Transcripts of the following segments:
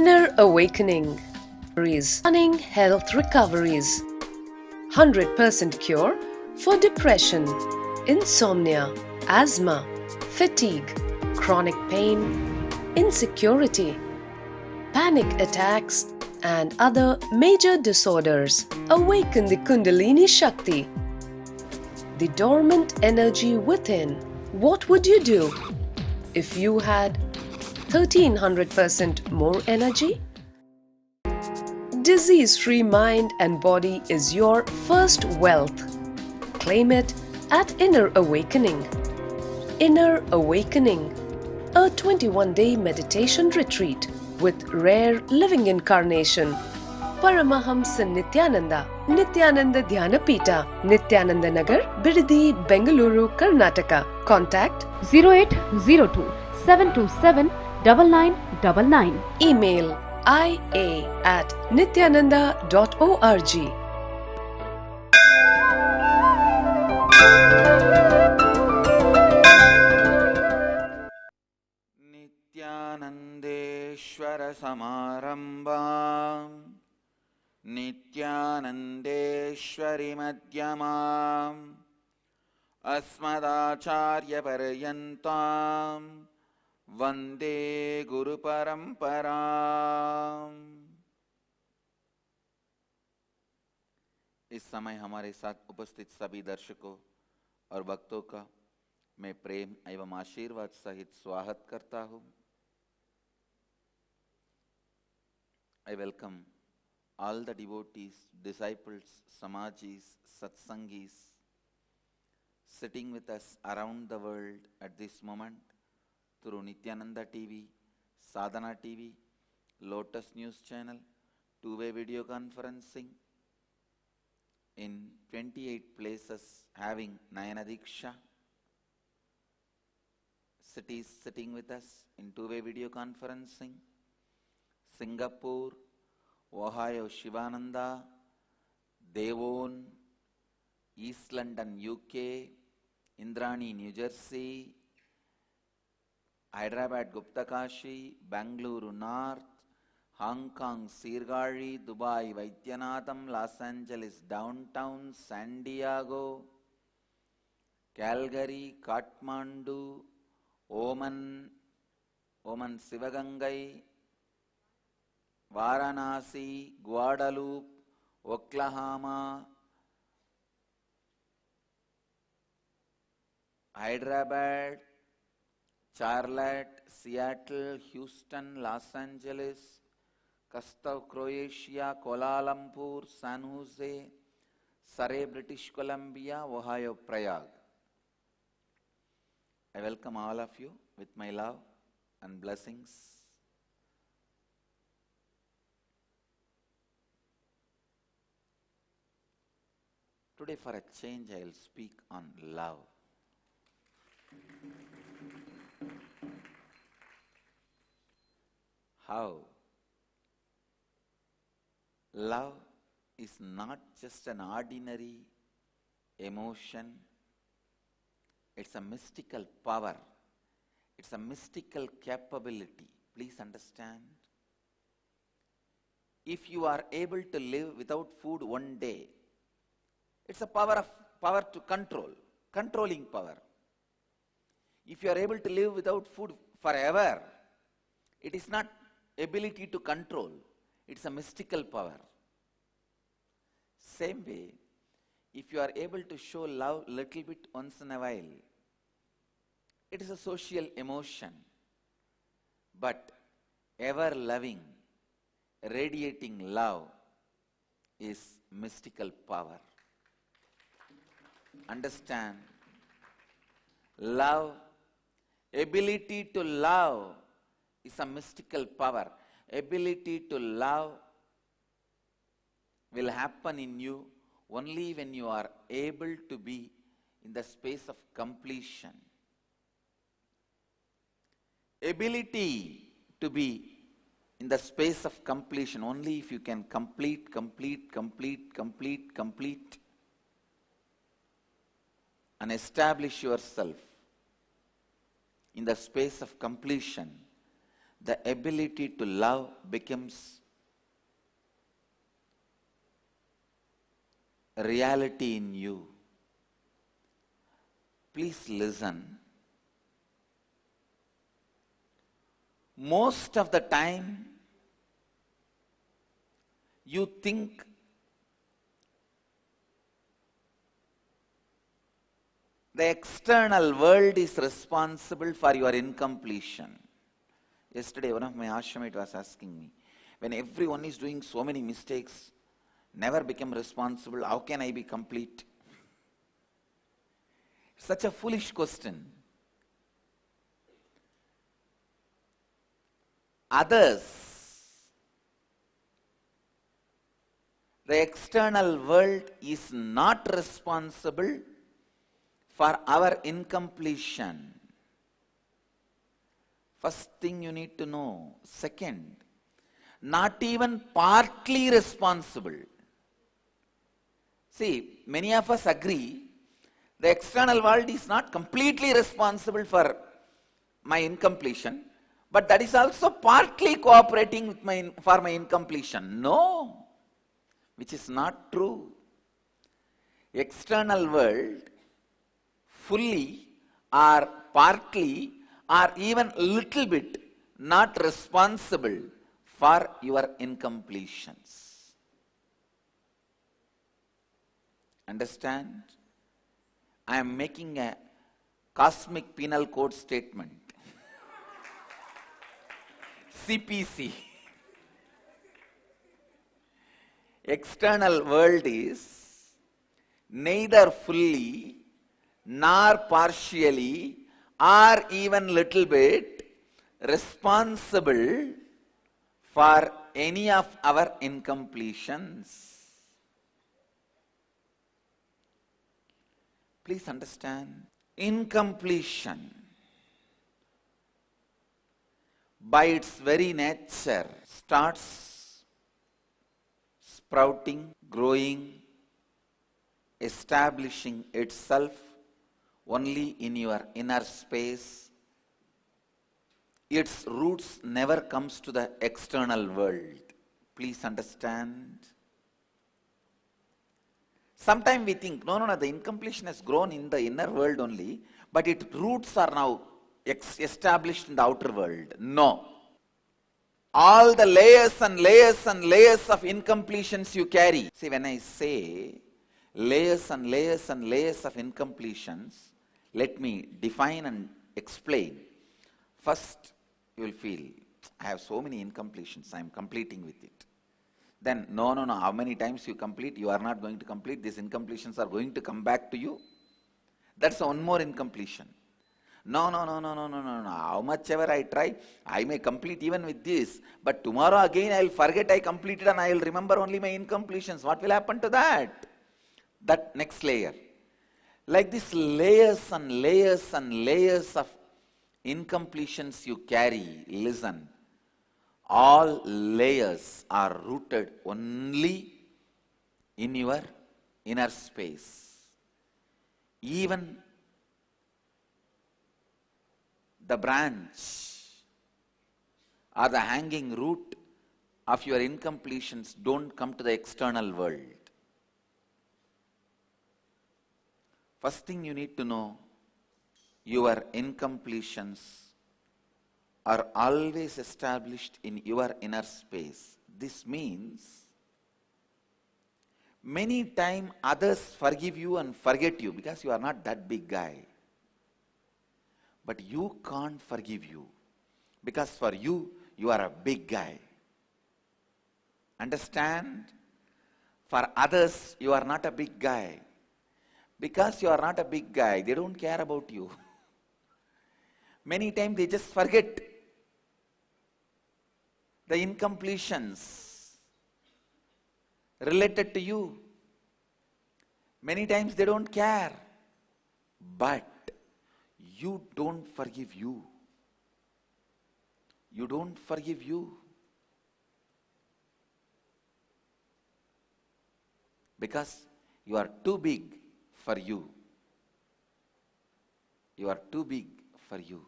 Inner awakening. Stunning health recoveries. 100% cure for depression, insomnia, asthma, fatigue, chronic pain, insecurity, panic attacks, and other major disorders. Awaken the Kundalini Shakti, the dormant energy within. What would you do if you had 1300% more energy? Disease-free mind and body is your first wealth. Claim it at Inner Awakening. Inner Awakening, a 21-day meditation retreat with rare living incarnation. Paramahamsa Nithyananda, Nithyananda Dhyanapita, Nithyananda Nagar, Bidadi, Bengaluru, Karnataka. Contact 0802 727 9999. Email ia@nithyananda.org. नित्यानन्देश्वर समारम्भाम् नित्यानन्देश्वरि मध्यमाम् अस्मदाचार्यपर्यन्ताम् वन्दे गुरुपरम्पराम्। इस समय हमारे साथ उपस्थित सभी दर्शकों और भक्तों का मैं प्रेम एवं आशीर्वाद सहित स्वागत करता हूं। I welcome all the devotees, disciples, Swamijis, Satsangis sitting with us around the world at this moment through Nithyananda TV, Sadhana TV, Lotus News Channel, two-way video conferencing in 28 places having Nayana Diksha, cities sitting with us in two-way video conferencing, Singapore, Ohio Shivananda, Devon, East London UK, Indrani New Jersey, Hyderabad Guptakashi, Bangalore North, Hong Kong Sirgari, Dubai Vaidyanathan, Los Angeles Downtown, San Diego, Calgary, Kathmandu, Oman Sivagangai, Varanasi, Guadalupe, Oklahoma, Hyderabad, Charlotte, Seattle, Houston, Los Angeles, Kastav, Croatia, Kuala Lumpur, San Jose, Surrey, British Columbia, Ohio, Prague. I welcome all of you with my love and blessings. Today, for a change, I will speak on love. How love is not just an ordinary emotion, it's a mystical power, it's a mystical capability. Please understand. If you are able to live without food one day, it's a power to control, controlling power. If you are able to live without food forever, it is not ability to control, it's a mystical power. Same way, if you are able to show love little bit once in a while, it is a social emotion. But ever loving, radiating love is mystical power. Understand? Love, ability to love is a mystical power. Ability to love will happen in you only when you are able to be in the space of completion. Ability to be in the space of completion only if you can complete and establish yourself in the space of completion, the ability to love becomes a reality in you. Please listen. Most of the time, you think the external world is responsible for your incompletion. Yesterday, one of my ashramites was asking me, when everyone is doing so many mistakes, never become responsible, how can I be complete? Such a foolish question. Others, the external world is not responsible for our incompletion. First thing you need to know. Second, not even partly responsible. See, many of us agree the external world is not completely responsible for my incompletion, but that is also partly cooperating with for my incompletion. No, which is not true. External world fully or partly or even little bit not responsible for your incompletions. Understand? I am making a cosmic penal code statement. CPC. External world is neither fully nor partially or even little bit responsible for any of our incompletions. Please understand, incompletion by its very nature starts sprouting, growing, establishing itself only in your inner space. Its roots never comes to the external world. Please understand. Sometimes we think, no, the incompletion has grown in the inner world only, but its roots are now established in the outer world. No. All the layers and layers and layers of incompletions you carry. See, when I say layers and layers and layers of incompletions, let me define and explain. First, you will feel, I have so many incompletions, I am completing with it. Then, no, how many times you complete, you are not going to complete, these incompletions are going to come back to you. That's one more incompletion. No, how much ever I try, I may complete even with this, but tomorrow again I will forget I completed and I will remember only my incompletions. What will happen to that? That next layer. Like this layers and layers and layers of incompletions you carry, listen. All layers are rooted only in your inner space. Even the branch or the hanging root of your incompletions don't come to the external world. First thing you need to know, your incompletions are always established in your inner space. This means many times others forgive you and forget you because you are not that big guy. But you can't forgive you because for you, you are a big guy. Understand? For others, you are not a big guy. Because you are not a big guy, they don't care about you. Many times they just forget the incompletions related to you. Many times they don't care. But you don't forgive you. You don't forgive you. Because you are too big for you. You are too big for you.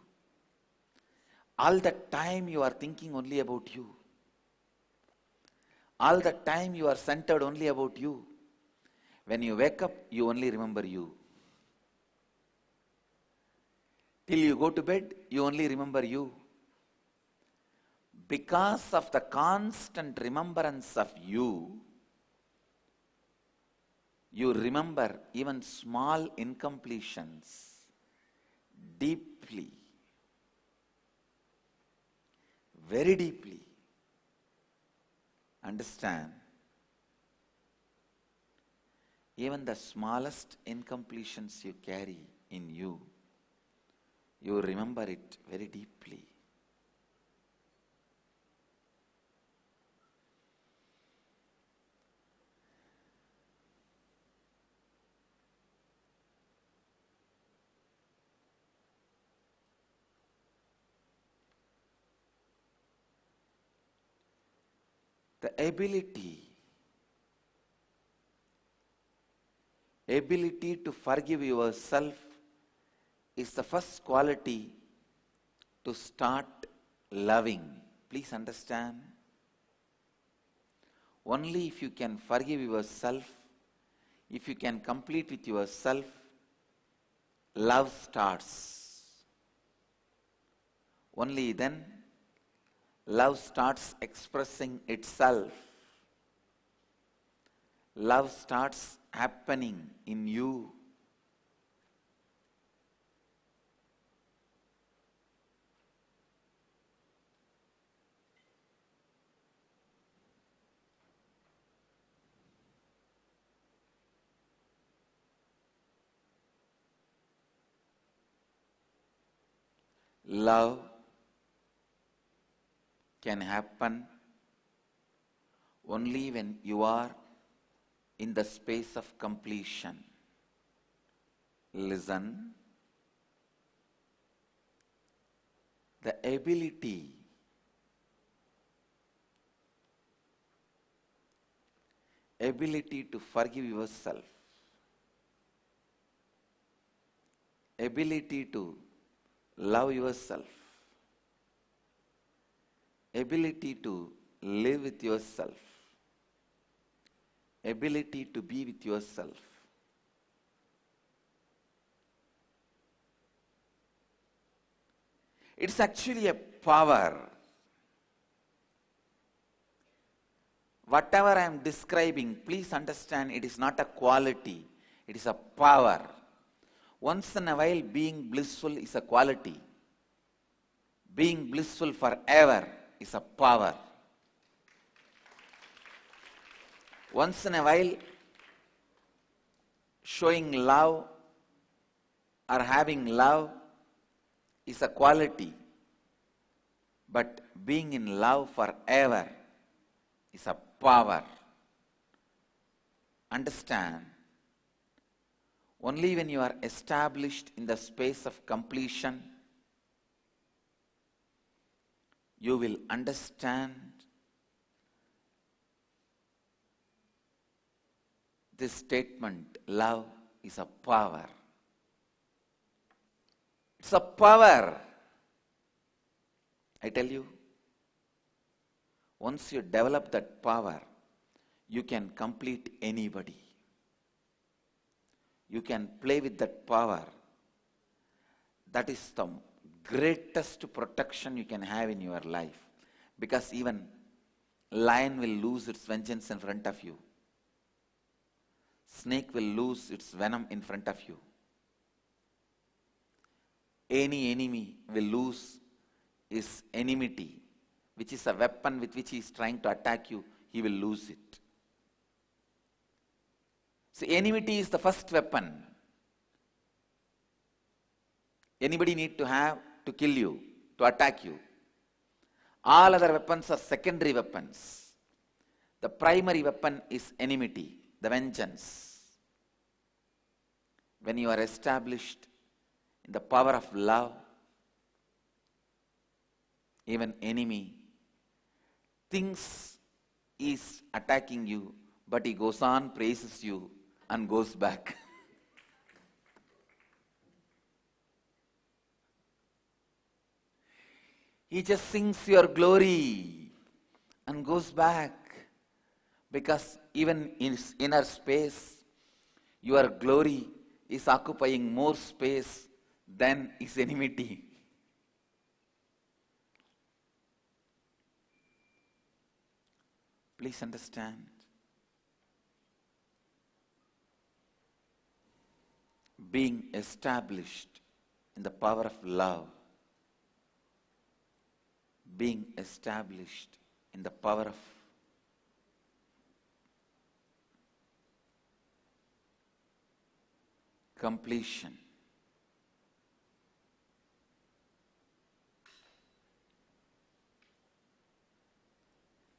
All the time you are thinking only about you. All the time you are centered only about you. When you wake up, you only remember you. Till you go to bed, you only remember you. Because of the constant remembrance of you, you remember even small incompletions deeply, very deeply. Understand? Even the smallest incompletions you carry in you, you remember it very deeply. The ability to forgive yourself is the first quality to start loving. Please understand. Only if you can forgive yourself, if you can complete with yourself, love starts. Only then love starts expressing itself. Love starts happening in you. Love can happen only when you are in the space of completion. Listen. The ability to forgive yourself, ability to love yourself, ability to live with yourself, ability to be with yourself. It's actually a power. Whatever I am describing, please understand, it is not a quality, it is a power. Once in a while, being blissful is a quality. Being blissful forever is a power. Once in a while, showing love or having love is a quality. But being in love forever is a power. Understand? Only when you are established in the space of completion, you will understand this statement, love is a power. It's a power. I tell you, once you develop that power, you can complete anybody. You can play with that power. That is the greatest protection you can have in your life. Because even lion will lose its vengeance in front of you. Snake will lose its venom in front of you. Any enemy will lose his enmity, which is a weapon with which he is trying to attack you. He will lose it. So enmity is the first weapon. Anybody need to have to kill you, to attack you. All other weapons are secondary weapons. The primary weapon is enmity, the vengeance. When you are established in the power of love, even enemy thinks he is attacking you, but he goes on, praises you, and goes back. He just sings your glory and goes back. Because even in his inner space, your glory is occupying more space than his enmity. Please understand. Being established in the power of love, being established in the power of completion.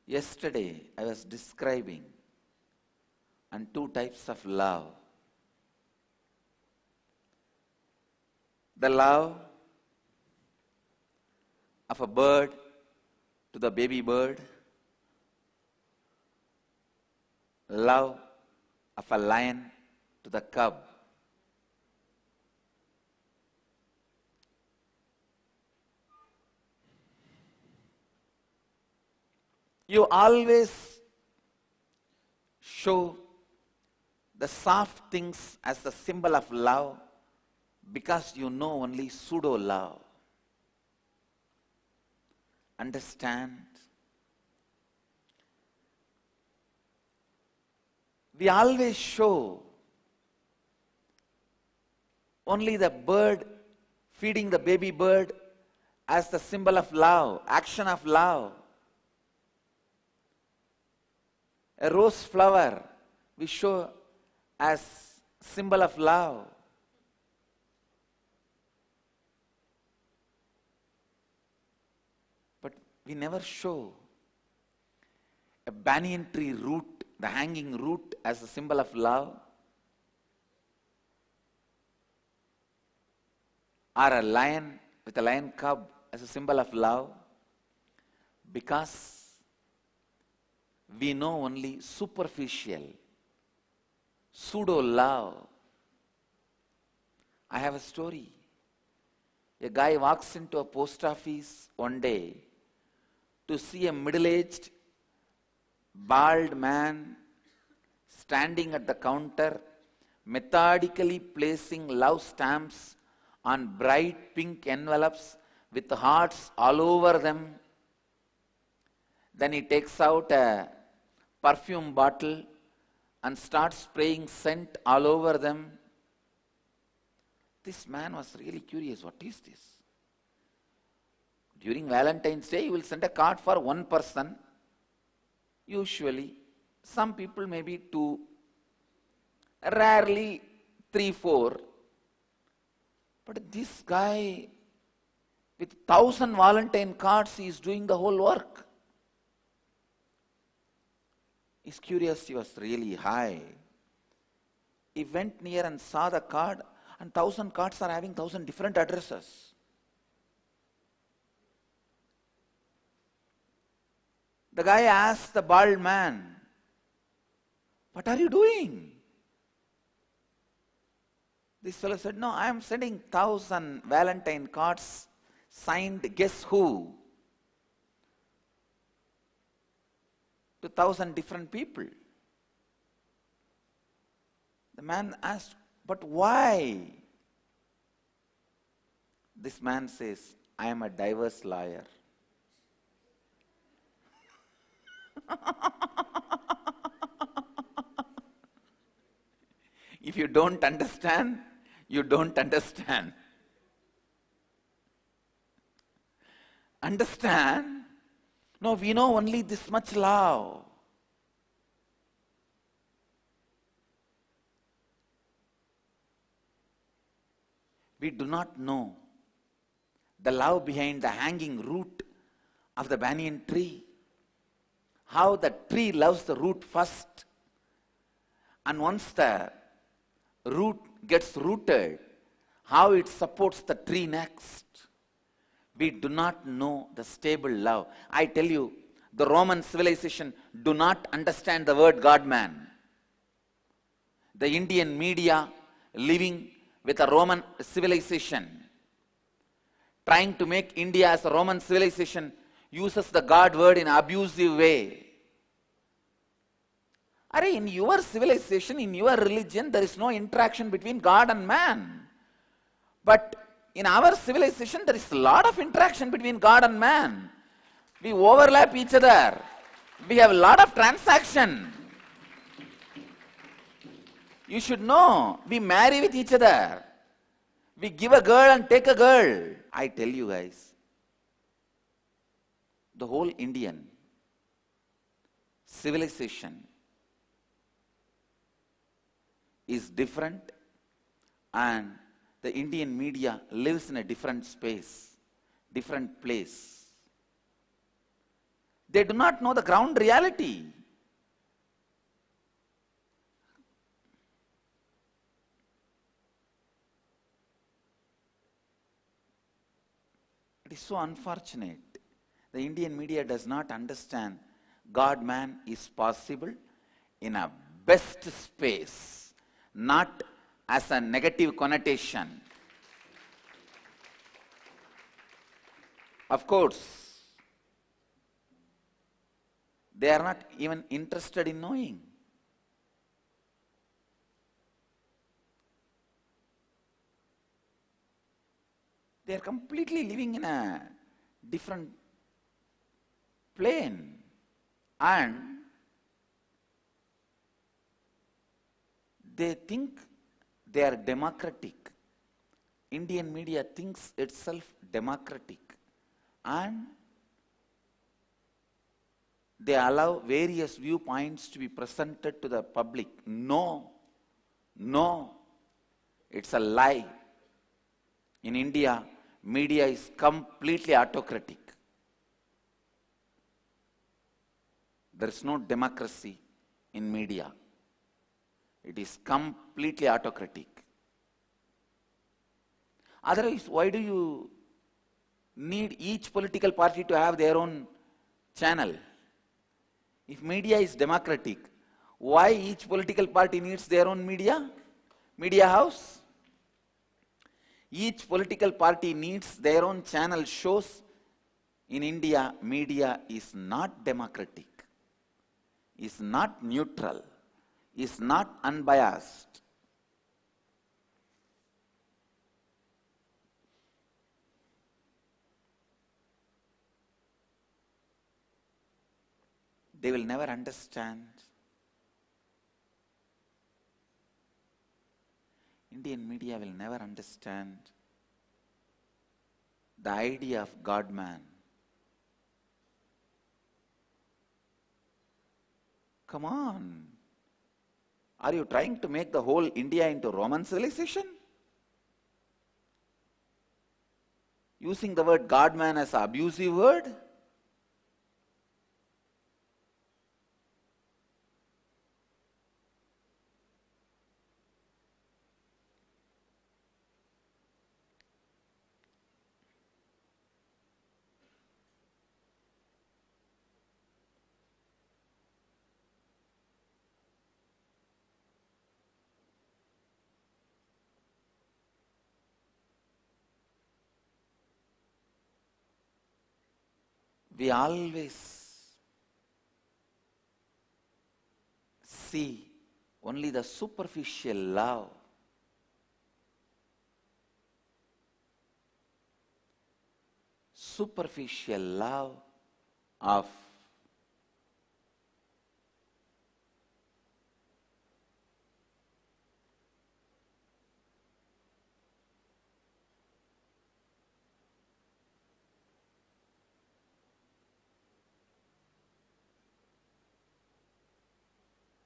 Yesterday, I was describing on two types of love. The love of a bird to the baby bird, love of a lion to the cub. You always show the soft things as the symbol of love because you know only pseudo love. Understand? We always show only the bird feeding the baby bird as the symbol of love, action of love. A rose flower we show as symbol of love. But we never show a banyan tree root, the hanging root, as a symbol of love, or a lion with a lion cub as a symbol of love, because we know only superficial, pseudo love. I have a story. A guy walks into a post office one day to see a middle-aged, bald man standing at the counter, methodically placing love stamps on bright pink envelopes with hearts all over them. Then he takes out a perfume bottle and starts spraying scent all over them. This man was really curious. What is this? During Valentine's Day, you will send a card for one person. Usually, some people maybe two, rarely 3, 4. But this guy, with 1,000 Valentine cards, he is doing the whole work. His curiosity was really high. He went near and saw the card, and 1,000 cards are having 1,000 different addresses. The guy asked the bald man, "What are you doing?" This fellow said, "No, I am sending 1,000 Valentine cards signed guess who to 1,000 different people." The man asked, "But why?" This man says, "I am a divorce lawyer." If you don't understand, you don't understand. Understand? No, we know only this much love. We do not know the love behind the hanging root of the banyan tree. How the tree loves the root first. And once the root gets rooted, how it supports the tree next. We do not know the stable love. I tell you, the Roman civilization do not understand the word God-man. The Indian media living with a Roman civilization trying to make India as a Roman civilization, uses the God word in an abusive way. In your civilization, in your religion, there is no interaction between God and man. But in our civilization, there is a lot of interaction between God and man. We overlap each other. We have a lot of transaction. You should know, we marry with each other. We give a girl and take a girl. I tell you guys, the whole Indian civilization is different, and the Indian media lives in a different space, different place. They do not know the ground reality. It is so unfortunate. The Indian media does not understand God-man is possible in a best space, not as a negative connotation. Of course, they are not even interested in knowing. They are completely living in a different plane, and they think they are democratic. Indian media thinks itself democratic, and they allow various viewpoints to be presented to the public. No, it's a lie. In India, media is completely autocratic. There is no democracy in media. It is completely autocratic. Otherwise, why do you need each political party to have their own channel? If media is democratic, why each political party needs their own media house? Each political party needs their own channel shows. In India, media is not democratic, is not neutral, is not unbiased. They will never understand. Indian media will never understand the idea of God-man. Come on. Are you trying to make the whole India into Roman civilization? Using the word God-man as an abusive word? We always see only the superficial love. Superficial love of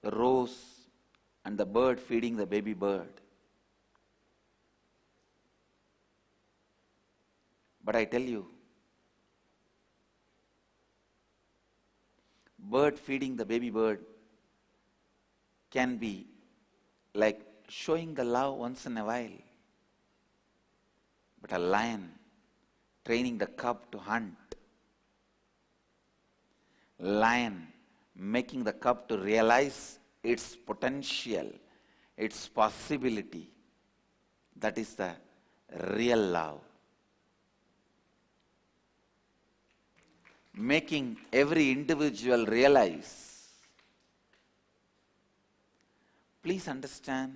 the rose and the bird feeding the baby bird. But I tell you, bird feeding the baby bird can be like showing the love once in a while. But a lion training the cub to hunt, lion making the cub to realize its potential, its possibility, that is the real love. making every individual realize. Please understand,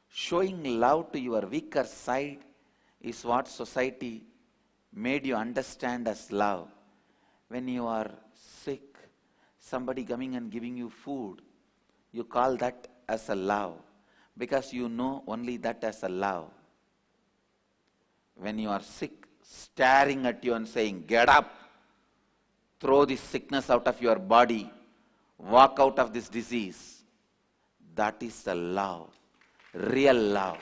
showing love to your weaker side is what society made you understand as love. When you are sick, somebody coming and giving you food, you call that as a love, because you know only that as a love. When you are sick, staring at you and saying, "Get up, throw this sickness out of your body, walk out of this disease," that is the love, real love.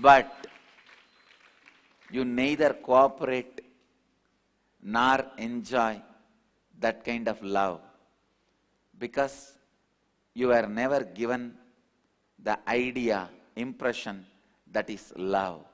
But you neither cooperate nor enjoy that kind of love, because you were never given the idea, impression that is love.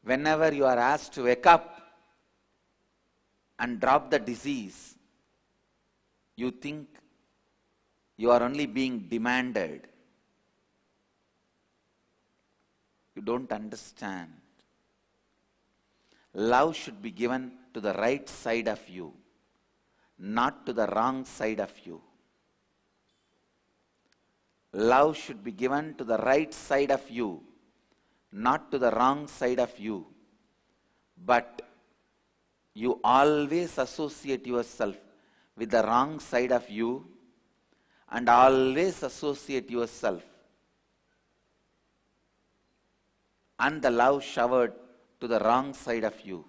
Whenever you are asked to wake up and drop the disease, you think you are only being demanded. You don't understand. Love should be given to the right side of you, not to the wrong side of you. Love should be given to the right side of you, not to the wrong side of you. But you always associate yourself with the wrong side of you, and always associate yourself and the love showered to the wrong side of you.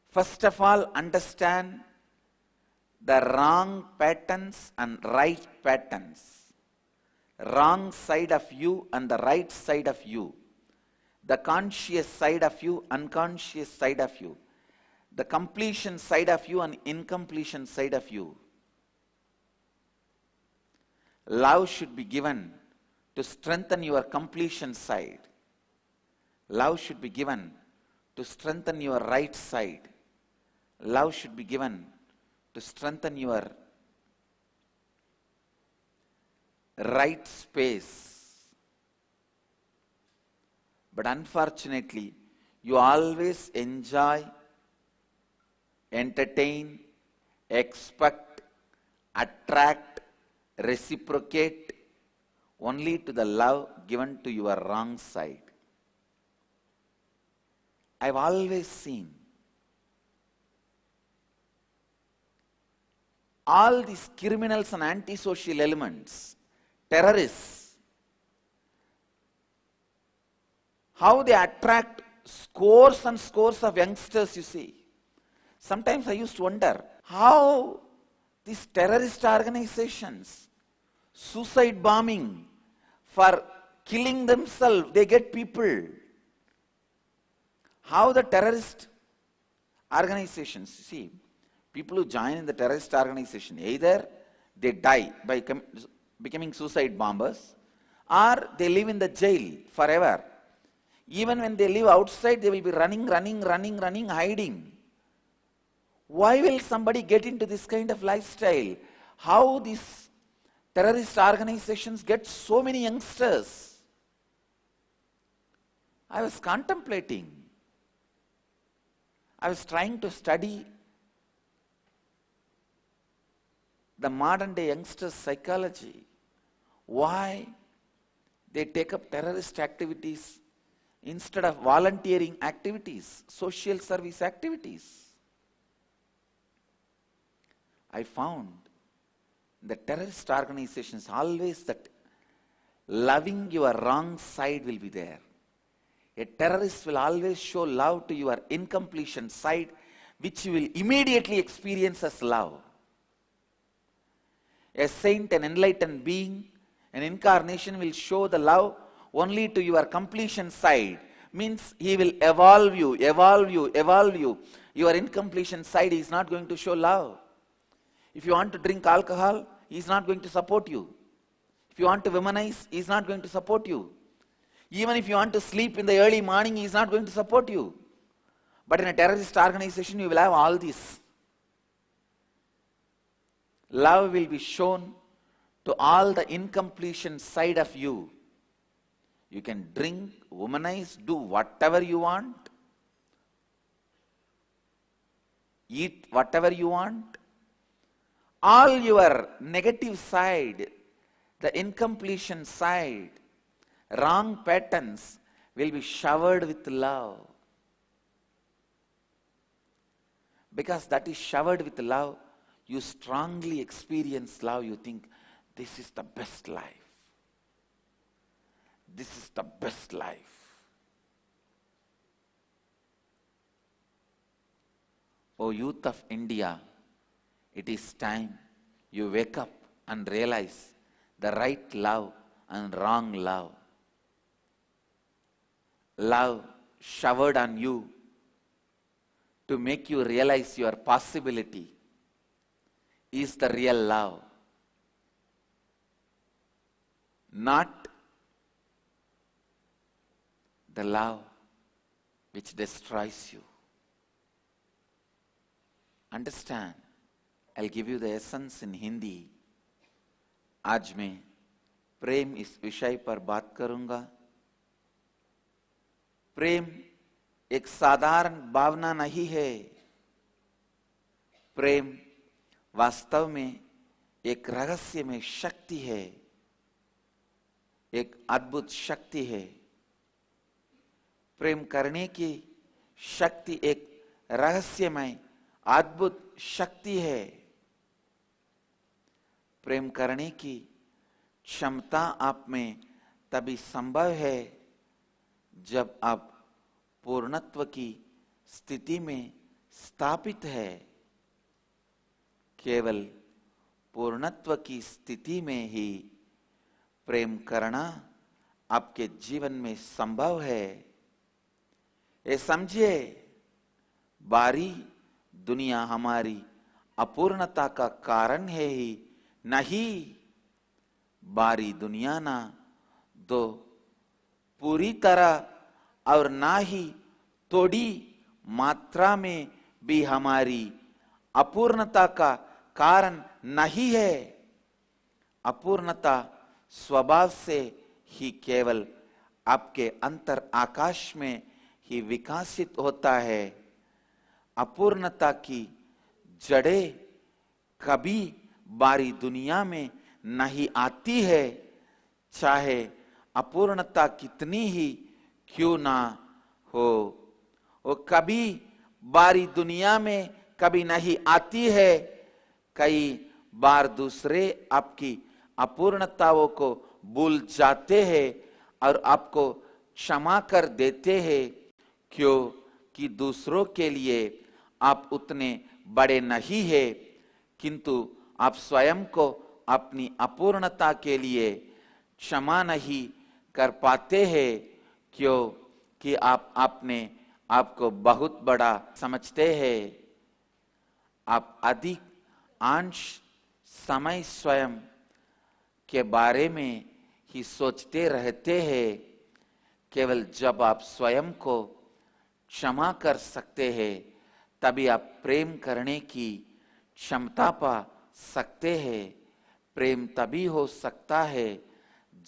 First of all, understand the wrong patterns and right patterns. Wrong side of you and the right side of you. The conscious side of you, unconscious side of you. The completion side of you and incompletion side of you. Love should be given to strengthen your completion side. Love should be given to strengthen your right side. Love should be given to strengthen your right space. But unfortunately, you always enjoy, entertain, expect, attract, reciprocate only to the love given to your wrong side. I've always seen all these criminals and antisocial elements, terrorists, how they attract scores and scores of youngsters, you see. Sometimes I used to wonder how these terrorist organizations, suicide bombing, for killing themselves, they get people. How the terrorist organizations, see, people who join in the terrorist organization, either they die by becoming suicide bombers, or they live in the jail forever. Even when they live outside, they will be running, hiding. Why will somebody get into this kind of lifestyle? How these terrorist organizations get so many youngsters? I was contemplating. I was trying to study the modern day youngsters' psychology. Why they take up terrorist activities instead of volunteering activities, social service activities. I found the terrorist organizations always that loving your wrong side will be there. A terrorist will always show love to your incompletion side, which you will immediately experience as love. A saint, an enlightened being, an incarnation will show the love only to your completion side, means he will evolve you, evolve you, evolve you. Your incompletion side is not going to show love. If you want to drink alcohol, he is not going to support you. If you want to womanize, he is not going to support you. Even if you want to sleep in the early morning, he is not going to support you. But in a terrorist organization, you will have all this. Love will be shown to all the incompletion side of you. You can drink, womanize, do whatever you want, eat whatever you want. All your negative side, the incompletion side, wrong patterns will be showered with love. Because that is showered with love, you strongly experience love. You think, this is the best life. This is the best life. O youth of India, it is time you wake up and realize the right love and wrong love. Love showered on you to make you realize your possibility is the real love. Not the love which destroys you. Understand? I'll give you the essence in Hindi. आज मैं प्रेम इस विषय पर बात करूंगा. प्रेम एक साधारण भावना नहीं है. प्रेम वास्तव में एक रहस्य में शक्ति है, एक अद्भुत शक्ति है. प्रेम करने की शक्ति एक रहस्यमय अद्भुत शक्ति है. प्रेम करने की क्षमता आप में तभी संभव है जब आप पूर्णत्व की स्थिति में स्थापित है. केवल पूर्णत्व की स्थिति में ही प्रेम करना आपके जीवन में संभव है. ये समझिए, बारी दुनिया हमारी अपूर्णता का कारण है ही नहीं. बारी दुनिया ना तो पूरी तरह और ना ही थोड़ी मात्रा में भी हमारी अपूर्णता का कारण नहीं है. अपूर्णता स्वभाव से ही केवल आपके अंतर आकाश में ही विकसित होता है. अपूर्णता की जड़ें कभी बारी दुनिया में नहीं आती है, चाहे अपूर्णता कितनी ही क्यों ना हो. वो कभी बारी दुनिया में कभी नहीं आती है. कई बार दूसरे आपकी अपूर्णताओं को भूल जाते हैं और आपको क्षमा कर देते हैं, क्योंकि दूसरों के लिए आप उतने बड़े नहीं हैं, किंतु आप स्वयं को अपनी अपूर्णता के लिए क्षमा नहीं कर पाते हैं, क्योंकि आप अपने आप को बहुत बड़ा समझते हैं. आप अधिक अंश समय स्वयं के बारे में ही सोचते रहते हैं. केवल जब आप स्वयं को क्षमा कर सकते हैं, तभी आप प्रेम करने की क्षमता पा सकते हैं. प्रेम तभी हो सकता है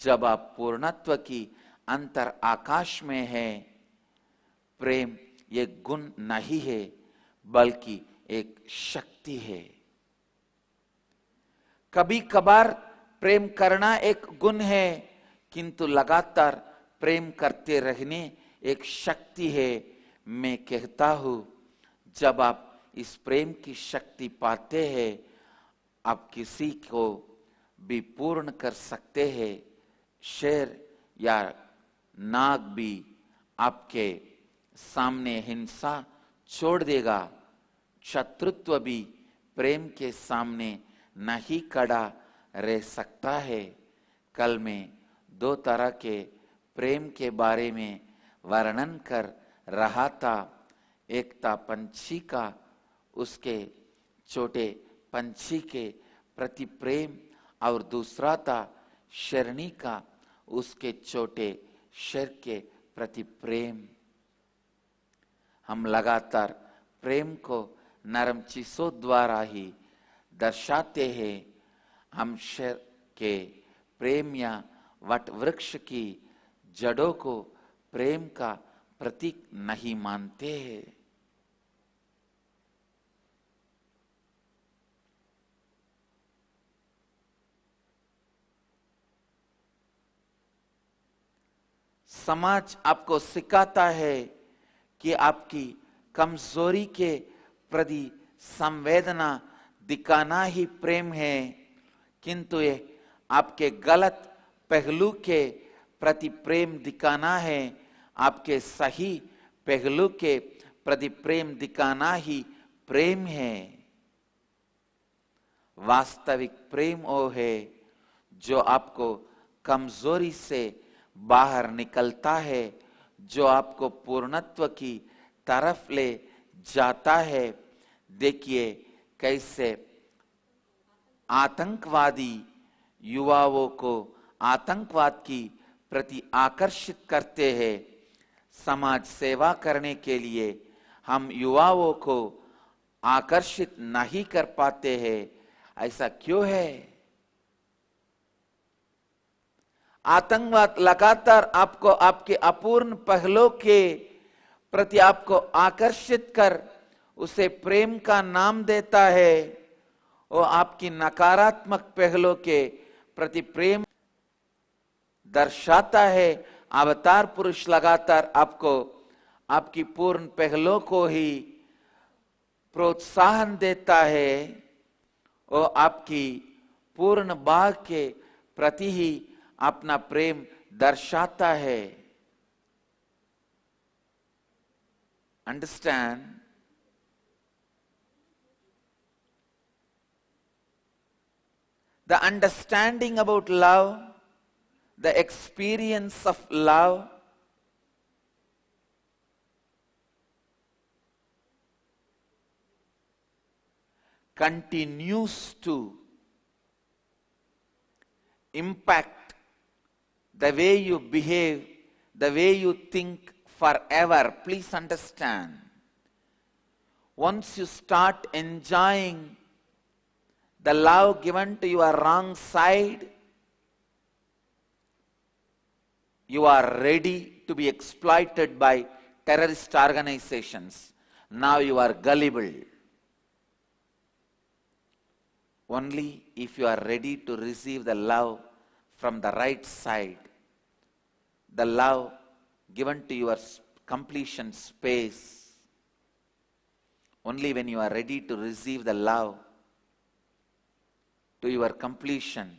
जब आप पूर्णत्व की अंतर आकाश में हैं. प्रेम एक गुण नहीं है, बल्कि एक शक्ति है. कभी कभार प्रेम करना एक गुण है, किंतु लगातार प्रेम करते रहने एक शक्ति है. मैं कहता हूं, जब आप इस प्रेम की शक्ति पाते हैं, आप किसी को भी पूर्ण कर सकते हैं. शेर या नाग भी आपके सामने हिंसा छोड़ देगा. शत्रुत्व भी प्रेम के सामने नहीं खड़ा रह सकता है. कल मैं 2 तरह के प्रेम के बारे में वर्णन कर रहा था। एक था पंछी का, उसके छोटे पंछी के प्रति प्रेम, और दूसरा था शेरनी का, उसके छोटे शेर के प्रति प्रेम। हम लगातार प्रेम को नरम चीजों द्वारा ही दर्शाते हैं। हम शेर के प्रेम या वट वृक्ष की जड़ों को प्रेम का प्रतीक नहीं मानते हैं। समाज आपको सिखाता है कि आपकी कमजोरी के प्रति संवेदना दिखाना ही प्रेम है, किंतु ये आपके गलत पहलू के प्रति प्रेम दिखाना है। आपके सही पहलू के प्रति प्रेम दिखाना ही प्रेम है। वास्तविक प्रेम वो है जो आपको कमजोरी से बाहर निकलता है, जो आपको पूर्णत्व की तरफ ले जाता है। देखिए कैसे आतंकवादी युवाओं को आतंकवाद की प्रति आकर्षित करते हैं। समाज सेवा करने के लिए हम युवाओं को आकर्षित नहीं कर पाते हैं। ऐसा क्यों है? आतंकवाद लगातार आपको आपके अपूर्ण पहलों के प्रति आपको आकर्षित कर उसे प्रेम का नाम देता है, और आपकी नकारात्मक पहलों के प्रति प्रेम दर्शाता है। अवतार पुरुष लगातार आपको आपकी पूर्ण पहलों को ही प्रोत्साहन देता है, और आपकी पूर्ण बाग के प्रति ही अपना प्रेम दर्शाता है। Understand? The understanding about love, the experience of love, continues to impact the way you behave, the way you think forever. Please understand. Once you start enjoying the love given to your wrong side, you are ready to be exploited by terrorist organizations. Now you are gullible. Only if you are ready to receive the love from the right side, the love given to your completion space, only when you are ready to receive the love to your completion,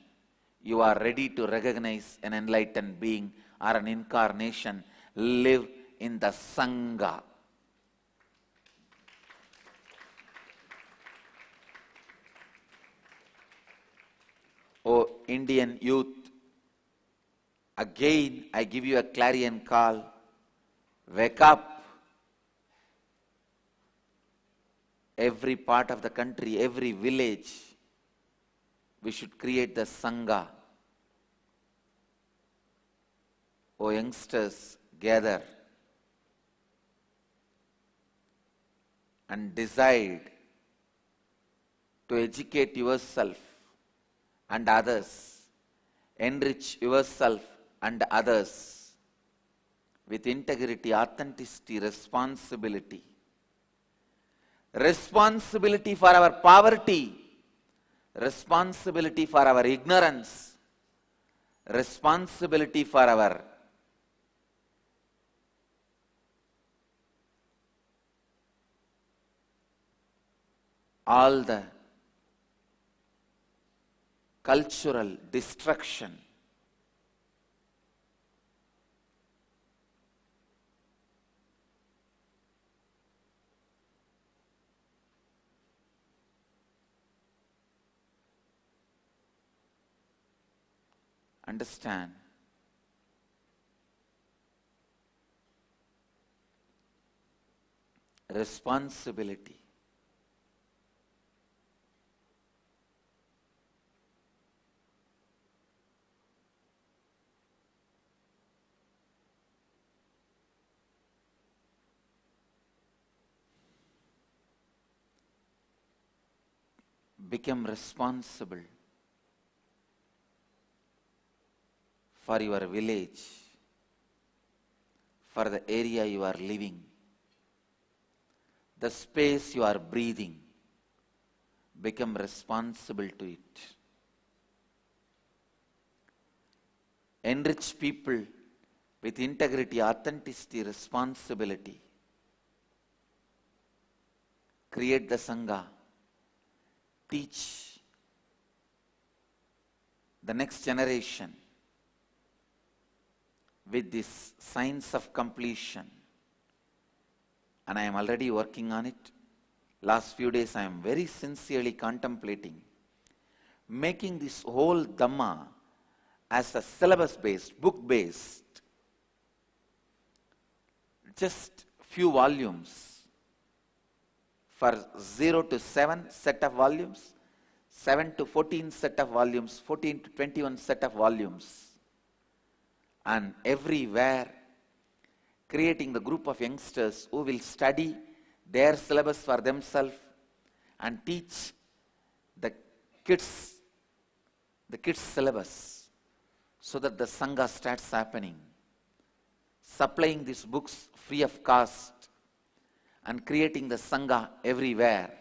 you are ready to recognize an enlightened being or an incarnation live in the Sangha. Oh, Indian youth, again I give you a clarion call. Wake up. Every part of the country, every village, we should create the Sangha. Oh, youngsters, gather and decide to educate yourself and others, enrich yourself and others with integrity, authenticity, responsibility. Responsibility for our poverty, responsibility for our ignorance, responsibility for our all the cultural destruction. Understand? responsibility. Become responsible for your village, for the area you are living, the space you are breathing. Become responsible to it. Enrich people with integrity, authenticity, responsibility. Create the Sangha. Teach the next generation with this science of completion. And I am already working on it. Last few days I am very sincerely contemplating making this whole Dhamma as a syllabus-based, book-based, just few volumes. For 0 to 7 set of volumes, 7 to 14 set of volumes, 14 to 21 set of volumes. And everywhere creating the group of youngsters who will study their syllabus for themselves and teach the kids syllabus so that the Sangha starts happening. Supplying these books free of cost and creating the Sangha everywhere.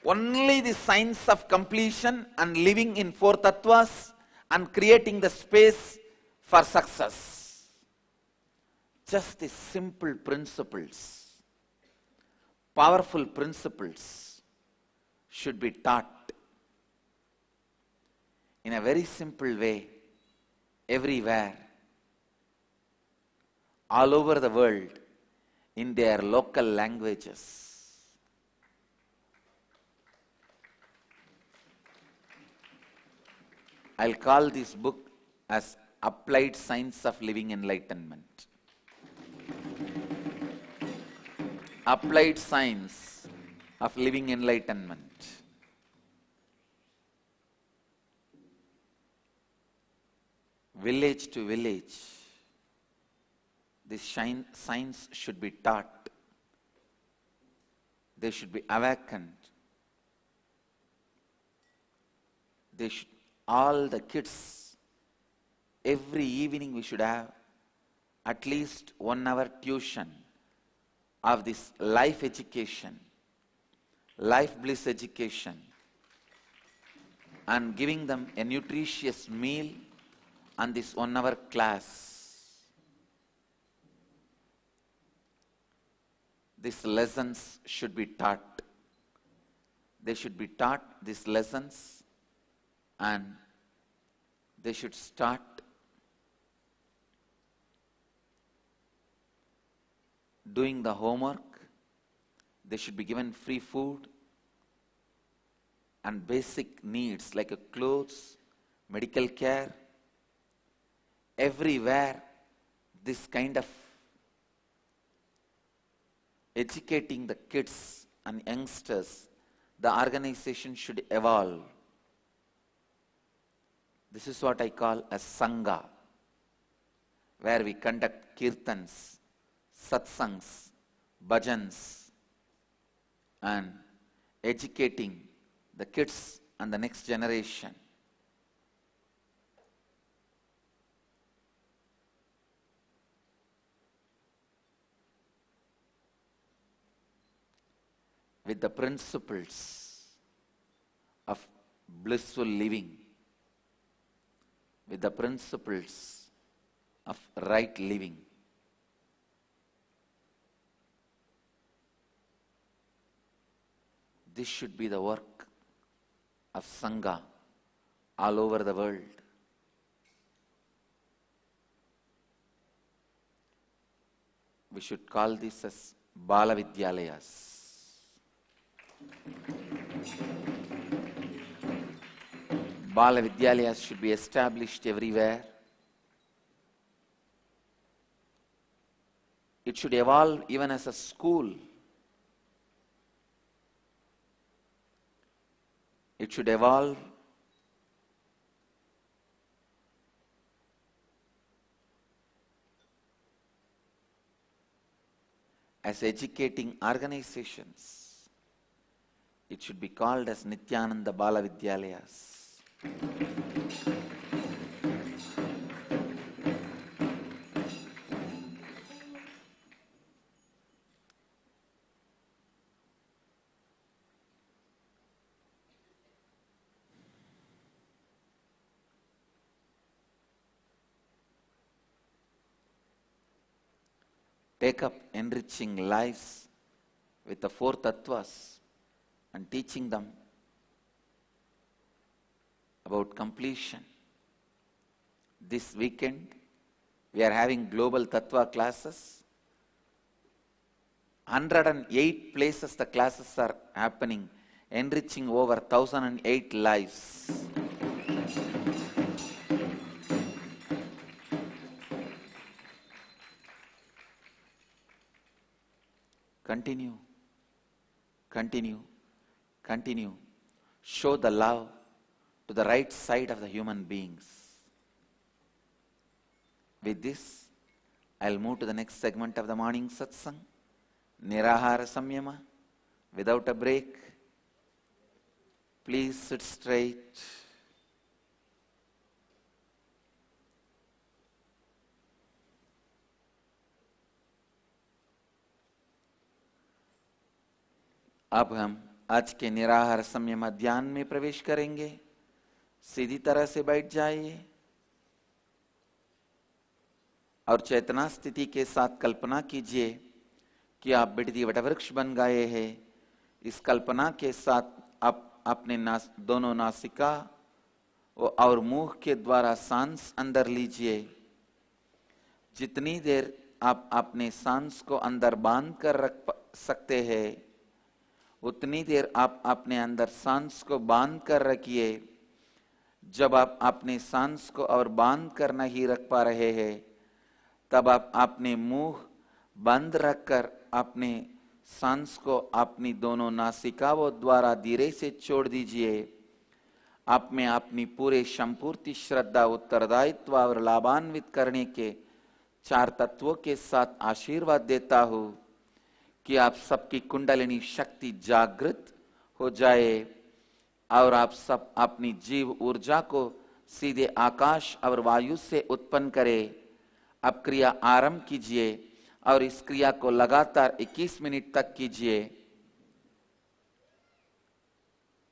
Only the science of completion and living in 4 tattvas and creating the space for success. Just these simple principles, powerful principles should be taught in a very simple way. Everywhere, all over the world, in their local languages. I'll call this book as Applied Science of Living Enlightenment. Applied Science of Living Enlightenment. Village to village, this science should be taught. They should be awakened. All the kids, every evening we should have at least 1 hour tuition of this life education, life bliss education, and giving them a nutritious meal on this 1 hour class. These lessons should be taught. They should be taught these lessons and they should start doing the homework. They should be given free food and basic needs like clothes, medical care. Everywhere, this kind of educating the kids and youngsters, the organization should evolve. This is what I call a Sangha, where we conduct kirtans, satsangs, bhajans, and educating the kids and the next generation. With the principles of blissful living, with the principles of right living. This should be the work of Sangha all over the world. We should call this as Bala Vidyalayas. Bala Vidyalayas should be established everywhere. It should evolve even as a school. It should evolve as educating organizations. It should be called as Nithyananda Bala Vidyalayas. Take up enriching lives with the four tattvas and teaching them about completion. This weekend, we are having global tattva classes. 108 places the classes are happening, enriching over 1008 lives. Continue, continue, continue. Show the love to the right side of the human beings. With this, I'll move to the next segment of the morning satsang. Nirahara Samyama, without a break. Please sit straight. अब हम आज के निराहार संयम ध्यान में प्रवेश करेंगे। सीधी तरह से बैठ जाइए और चेतना स्थिति के साथ कल्पना कीजिए कि आप बिडदी वटवृक्ष बन गए हैं। इस कल्पना के साथ आप अपने दोनों नासिका और मुंह के द्वारा सांस अंदर लीजिए। जितनी देर आप अपने सांस को अंदर बांध कर रख सकते हैं, उतनी देर आप अपने अंदर सांस को बांध कर रखिए। जब आप अपने सांस को और बांध कर नहीं रख पा रहे हैं, तब आप अपने मुंह बंद रखकर अपने सांस को अपनी दोनों नासिकाओं द्वारा धीरे से छोड़ दीजिए। आप में अपनी पूरे संपूर्ण श्रद्धा, उत्तरदायित्व और लाभान्वित करने के 4 तत्वों के साथ आशीर्वाद देता हूं कि आप सबकी कुंडलिनी शक्ति जागृत हो जाए और आप सब अपनी जीव ऊर्जा को सीधे आकाश और वायु से उत्पन्न करें। अब क्रिया आरंभ कीजिए और इस क्रिया को लगातार 21 मिनट तक कीजिए।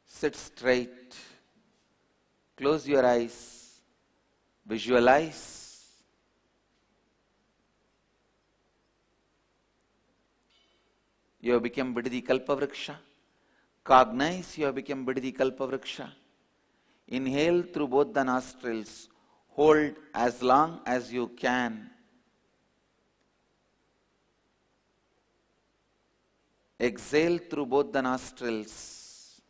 Sit straight, close your eyes, visualize you have become Vidhi Kalpavriksha. Cognize you have become Vidhi Kalpavriksha. Inhale through both the nostrils. Hold as long as you can. Exhale through both the nostrils.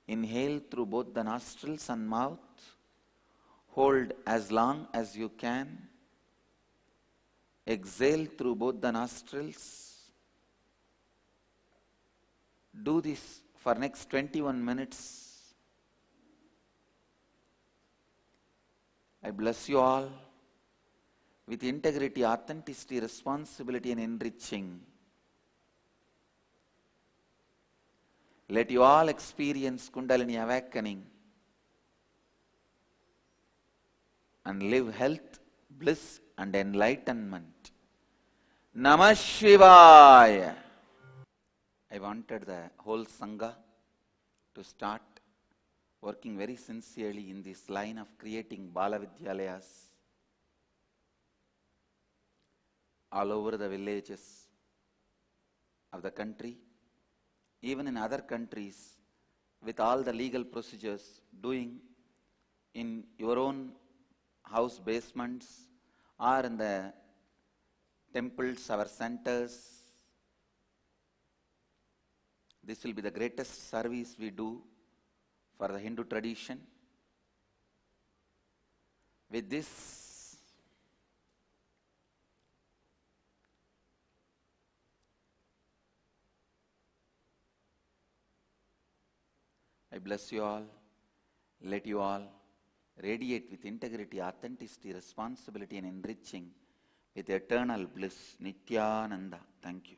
Inhale through both the nostrils and mouth. Hold as long as you can. Exhale through both the nostrils. Do this for next 21 minutes. I bless you all with integrity, authenticity, responsibility and enriching. Let you all experience Kundalini awakening and live health, bliss and enlightenment. Namah Shivaya. I wanted the whole Sangha to start working very sincerely in this line of creating Bala Vidyalayas all over the villages of the country, even in other countries, with all the legal procedures, doing in your own house basements or in the temples, our centers. This will be the greatest service we do for the Hindu tradition. With this, I bless you all. Let you all radiate with integrity, authenticity, responsibility, and enriching with eternal bliss. Nithyananda. Thank you.